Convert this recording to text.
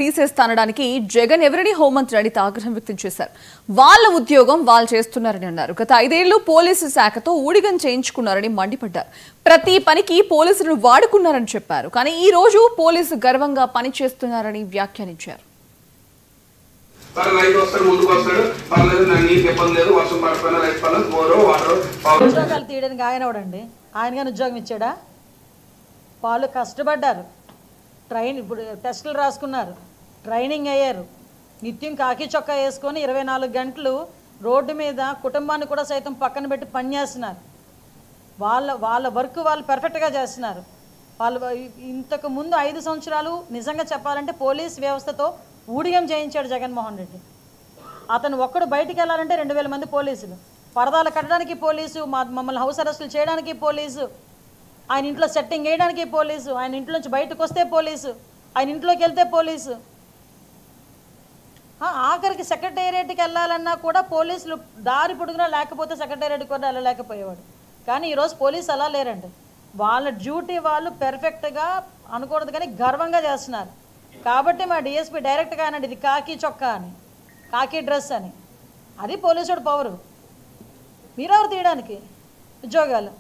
తీసేస్తానడానికి జగన్ ఎవరిని హోంమంత్రి అడిగితే ఆగ్రహం వ్యక్తం చేశారు. వాళ్ళ ఉద్యోగం వాళ్ళు చేస్తున్నారని అన్నారు. గత 5 ఏళ్లు పోలీసు శాఖతో ఊడిగం చేయించుకున్నారని మండిపడ్డారు. ప్రతి పనికి పోలీసులను వాడుకున్నారని చెప్పారు. కానీ ఈ రోజు పోలీసు గర్వంగా పనిచేస్తున్నారని వ్యాఖ్యానించారు. ఉద్యోగాలు తీయడానికి ఆయన ఉద్యోగం ఇచ్చాడా? వాళ్ళు కష్టపడ్డారు, ఇప్పుడు టెస్టులు రాసుకున్నారు, ట్రైనింగ్ అయ్యారు, నిత్యం కాకి చొక్కా వేసుకొని 24 గంటలు రోడ్డు మీద కుటుంబాన్ని కూడా సైతం పక్కన పెట్టి పనిచేస్తున్నారు. వాళ్ళ వర్క్ వాళ్ళు పర్ఫెక్ట్గా చేస్తున్నారు. వాళ్ళు ఇంతకు ముందు 5 సంవత్సరాలు నిజంగా చెప్పాలంటే పోలీస్ వ్యవస్థతో ఊడిగం చేయించాడు జగన్మోహన్ రెడ్డి. అతను ఒక్కడు బయటికి వెళ్ళాలంటే 2000 మంది పోలీసులు, పరదాలు కట్టడానికి పోలీసు, మమ్మల్ని హౌస్ అరెస్టులు చేయడానికి పోలీసు, ఆయన ఇంట్లో సెట్టింగ్ వేయడానికి పోలీసు, ఆయన ఇంట్లో నుంచి బయటకు వస్తే పోలీసు, ఆయన ఇంట్లోకి వెళ్తే పోలీసు, ఆఖరికి సెక్రటేరియట్కి వెళ్ళాలన్నా కూడా పోలీసులు దారి పొడుగునా లేకపోతే సెక్రటేరియట్కి కూడా వెళ్ళలేకపోయేవాడు. కానీ ఈరోజు పోలీసు అలా లేరండి. వాళ్ళ డ్యూటీ వాళ్ళు పెర్ఫెక్ట్గా అనకూడదు కానీ గర్వంగా చేస్తున్నారు. కాబట్టి మా డిఎస్పీ డైరెక్ట్గా అనండి, ఇది కాకి చొక్కా అని, కాకి డ్రెస్ అని. అది పోలీసుడు పవరు. మీరెవరు తీయడానికి ఉద్యోగాలు?